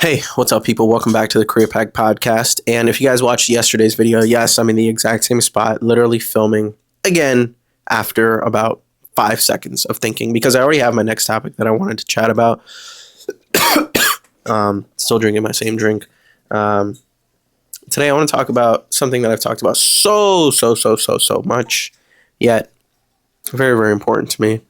Hey, what's up, people? Welcome back to the Career Pack Podcast. And if you guys watched yesterday's video, yes, I'm in the exact same spot, literally filming again after about 5 seconds of thinking because I already have my next topic that I wanted to chat about. Still drinking my same drink. Today, I want to talk about something that I've talked about so much, yet very, very important to me.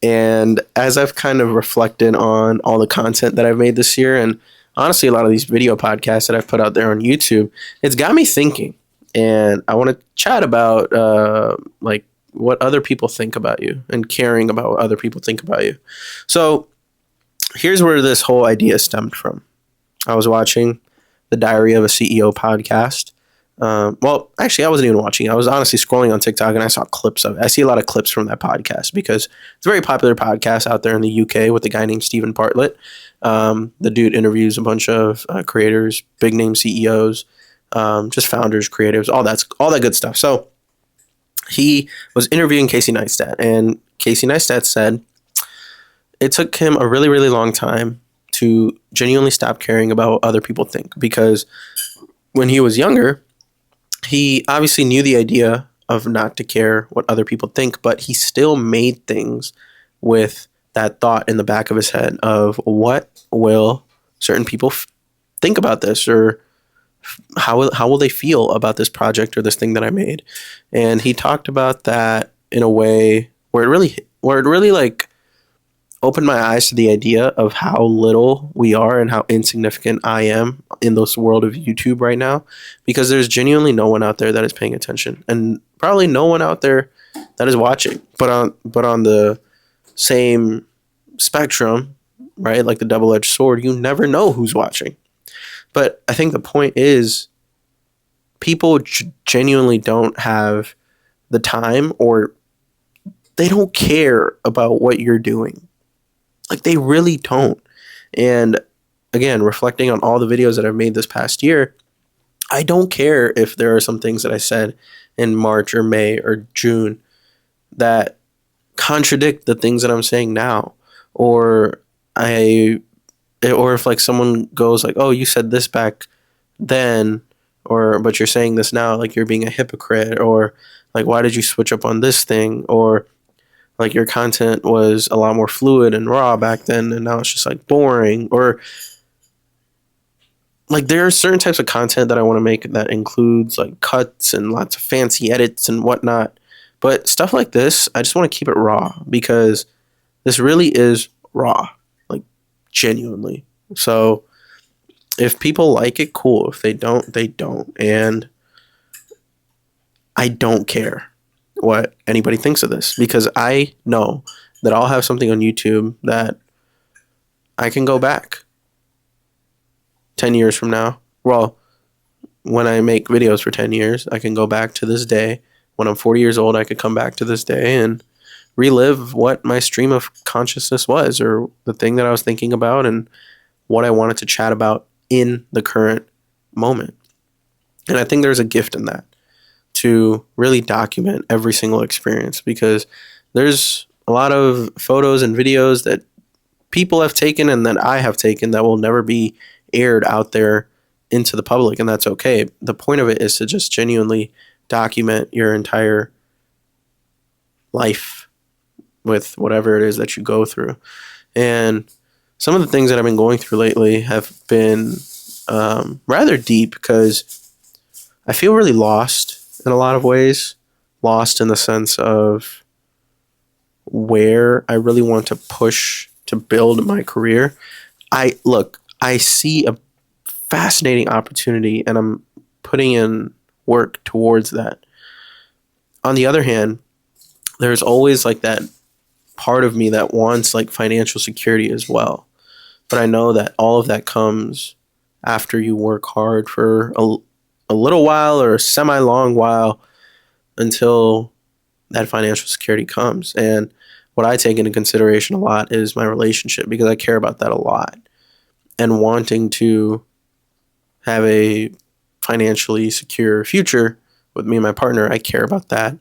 And as I've kind of reflected on all the content that I've made this year, and honestly, a lot of these video podcasts that I've put out there on YouTube, it's got me thinking. And I want to chat about like what other people think about you and caring about what other people think about you. So here's where this whole idea stemmed from. I was watching the Diary of a CEO podcast. Well, actually, I wasn't even watching. I was honestly scrolling on TikTok and I saw clips of it. I see a lot of clips from that podcast because it's a very popular podcast out there in the UK with a guy named Stephen Bartlett. The dude interviews a bunch of creators, big name CEOs, just founders, creatives, all that good stuff. So he was interviewing Casey Neistat, and Casey Neistat said it took him a really, really long time to genuinely stop caring about what other people think, because when he was younger, he obviously knew the idea of not to care what other people think, but he still made things with that thought in the back of his head of what will certain people think about this, or how will they feel about this project or this thing that I made. And he talked about that in a way where it really like opened my eyes to the idea of how little we are and how insignificant I am in this world of YouTube right now, because there's genuinely no one out there that is paying attention, and probably no one out there that is watching. But on the same spectrum, right, like the double-edged sword, you never know who's watching. But I think the point is people genuinely don't have the time, or they don't care about what you're doing. Like, they really don't. And again, reflecting on all the videos that I've made this past year, I don't care if there are some things that I said in March or May or June that contradict the things that I'm saying now. Or if like someone goes like, oh, you said this back then, but you're saying this now, like you're being a hypocrite, or like, why did you switch up on this thing? Or like your content was a lot more fluid and raw back then, and now it's just like boring. Or like there are certain types of content that I want to make that includes like cuts and lots of fancy edits and whatnot. But stuff like this, I just want to keep it raw, because this really is raw, like genuinely. So if people like it, cool. If they don't, they don't. And I don't care what anybody thinks of this, because I know that I'll have something on YouTube that I can go back 10 years from now. Well, when I make videos for 10 years, I can go back to this day. When I'm 40 years old, I could come back to this day and relive what my stream of consciousness was, or the thing that I was thinking about and what I wanted to chat about in the current moment. And I think there's a gift in that, to really document every single experience, because there's a lot of photos and videos that people have taken and that I have taken that will never be aired out there into the public, and that's okay. The point of it is to just genuinely document your entire life with whatever it is that you go through. And some of the things that I've been going through lately have been rather deep, because I feel really lost in a lot of ways. Lost in the sense of where I really want to push to build my career. I see a fascinating opportunity, and I'm putting in work towards that. On the other hand, there's always like that part of me that wants like financial security as well. But I know that all of that comes after you work hard for a little while, or a semi-long while, until that financial security comes. And what I take into consideration a lot is my relationship, because I care about that a lot. And wanting to have a financially secure future with me and my partner, I care about that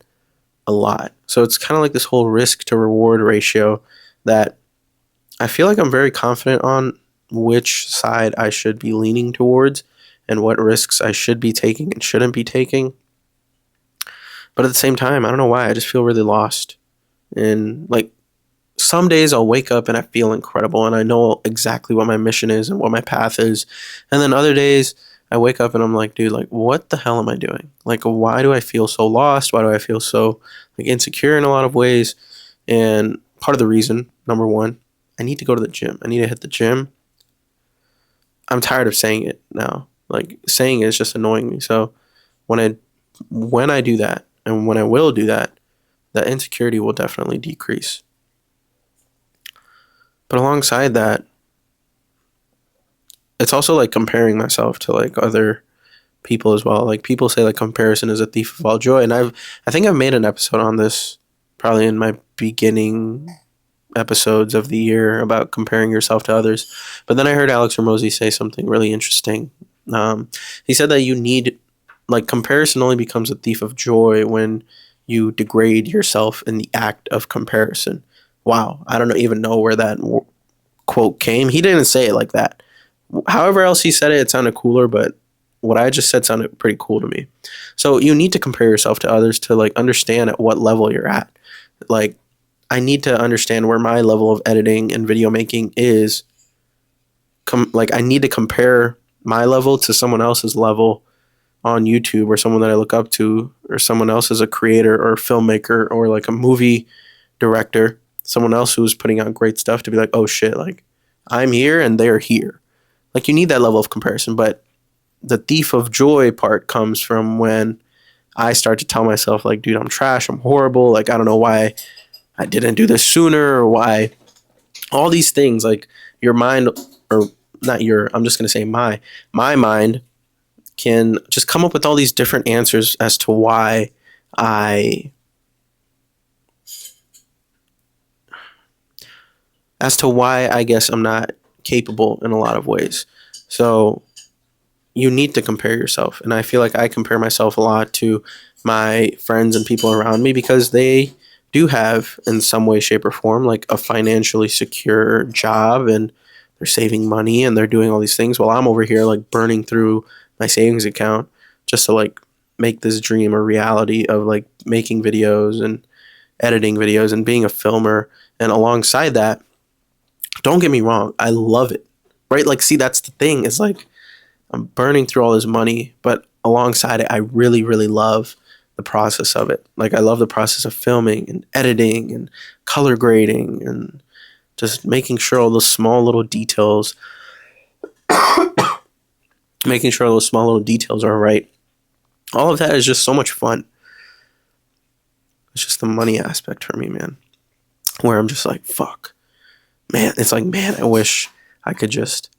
a lot. So it's kind of like this whole risk to reward ratio that I feel like I'm very confident on which side I should be leaning towards and what risks I should be taking and shouldn't be taking. But at the same time, I don't know why, I just feel really lost. And like some days I'll wake up and I feel incredible and I know exactly what my mission is and what my path is. And then other days I wake up and I'm like, dude, like what the hell am I doing? Like why do I feel so lost? Why do I feel so like insecure in a lot of ways? And part of the reason, number one, I need to go to the gym. I need to hit the gym. I'm tired of saying it now. Like saying it is just annoying me. So when I do that and when I will do that, that insecurity will definitely decrease. But alongside that, it's also like comparing myself to like other people as well. Like people say like comparison is a thief of all joy, and I think I've made an episode on this probably in my beginning episodes of the year about comparing yourself to others. But then I heard Alex Ramosi say something really interesting. He said that you need like comparison only becomes a thief of joy when you degrade yourself in the act of comparison. Wow, I don't even know where that quote came. He didn't say it like that. However else he said it, it sounded cooler, but what I just said sounded pretty cool to me. So you need to compare yourself to others to like understand at what level you're at. Like I need to understand where my level of editing and video making is. Like I need to compare my level to someone else's level on YouTube or someone that I look up to or someone else as a creator or filmmaker or like a movie director, someone else who's putting out great stuff to be like, oh shit, like I'm here and they're here. Like you need that level of comparison, but the thief of joy part comes from when I start to tell myself like, dude, I'm trash, I'm horrible, like I don't know why I didn't do this sooner or why all these things, like your mind, or not your, I'm just going to say my mind can just come up with all these different answers as to why I guess I'm not capable in a lot of ways. So you need to compare yourself. And I feel like I compare myself a lot to my friends and people around me because they do have, in some way, shape, or form, like a financially secure job and they're saving money and they're doing all these things while I'm over here like burning through my savings account just to like make this dream a reality of like making videos and editing videos and being a filmer. And alongside that, don't get me wrong, I love it, right? Like, see, that's the thing. It's like I'm burning through all this money, but alongside it, I really, really love the process of it. Like, I love the process of filming and editing and color grading and just making sure all those small little details, are right. All of that is just so much fun. It's just the money aspect for me, man, where I'm just like, fuck, man. It's like, man, I wish I could just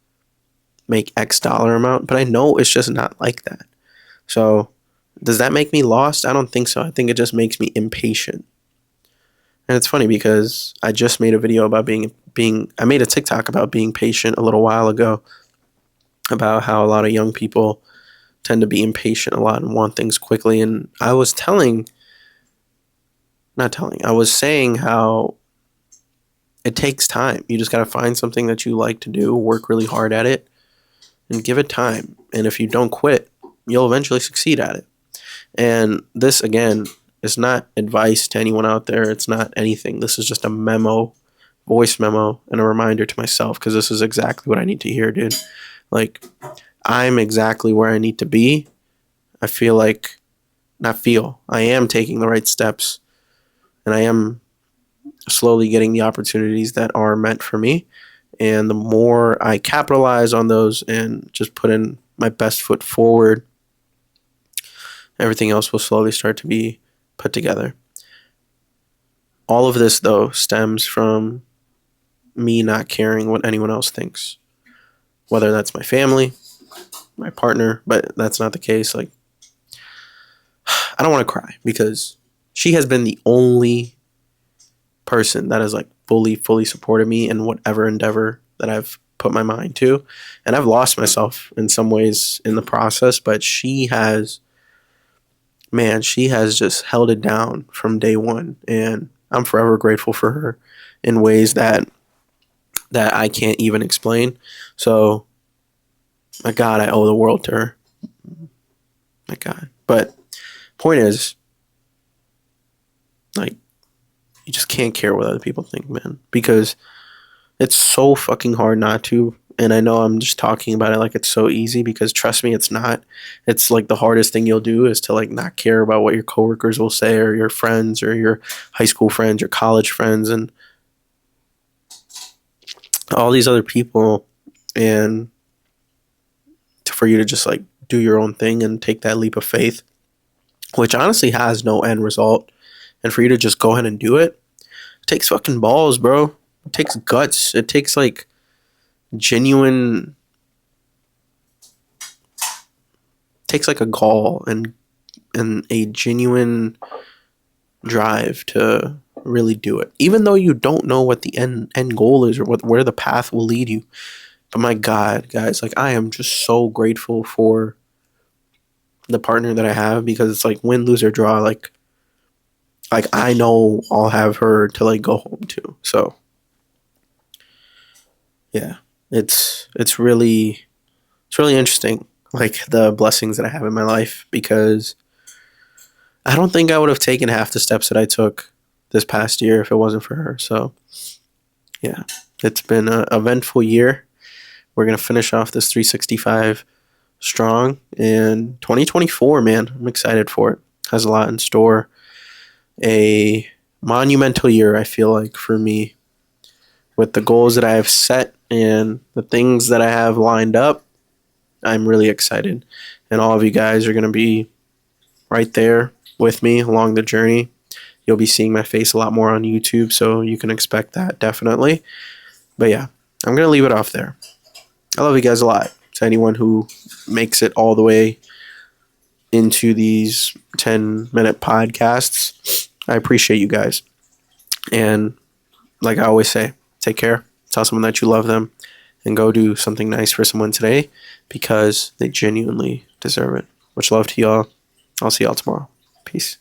make X dollar amount, but I know it's just not like that. So does that make me lost? I don't think so. I think it just makes me impatient. And it's funny because I just made a video about I made a TikTok about being patient a little while ago, about how a lot of young people tend to be impatient a lot and want things quickly. And I was saying how it takes time. You just got to find something that you like to do, work really hard at it, and give it time. And if you don't quit, you'll eventually succeed at it. And this, again, is not advice to anyone out there. It's not anything. This is just a voice memo, and a reminder to myself, because this is exactly what I need to hear, dude. Like, I'm exactly where I need to be. I am taking the right steps, and I am slowly getting the opportunities that are meant for me. And the more I capitalize on those and just put in my best foot forward, everything else will slowly start to be put together. All of this, though, stems from me not caring what anyone else thinks, whether that's my family, my partner, but that's not the case. Like, I don't want to cry because she has been the only person that has like fully supported me in whatever endeavor that I've put my mind to. And I've lost myself in some ways in the process, but she has just held it down from day one. And I'm forever grateful for her in ways that that I can't even explain. So, my God, I owe the world to her. My God. But point is, like, you just can't care what other people think, man, because it's so fucking hard not to. And I know I'm just talking about it like it's so easy, because trust me, it's not. It's like the hardest thing you'll do is to like not care about what your coworkers will say, or your friends, or your high school friends, your college friends, and all these other people, and for you to just like do your own thing and take that leap of faith, which honestly has no end result. And for you to just go ahead and do it, it takes fucking balls, bro. It takes guts. It takes like genuine, takes like a gall and a genuine drive to really do it, even though you don't know what the end goal is, or where the path will lead you. But my God, guys, like, I am just so grateful for the partner that I have, because it's like win, lose, or draw. Like I know I'll have her to like go home to. So yeah, it's really interesting, like the blessings that I have in my life, because I don't think I would have taken half the steps that I took this past year if it wasn't for her. So yeah, it's been an eventful year. We're gonna finish off this 365 strong, and 2024, man, I'm excited for it. Has a lot in store. A monumental year, I feel like, for me, with the goals that I have set and the things that I have lined up. I'm really excited, and all of you guys are gonna be right there with me along the journey. You'll be seeing my face a lot more on YouTube, so you can expect that, definitely. But yeah, I'm going to leave it off there. I love you guys a lot. To anyone who makes it all the way into these 10-minute podcasts, I appreciate you guys. And like I always say, take care. Tell someone that you love them, and go do something nice for someone today, because they genuinely deserve it. Much love to y'all. I'll see y'all tomorrow. Peace.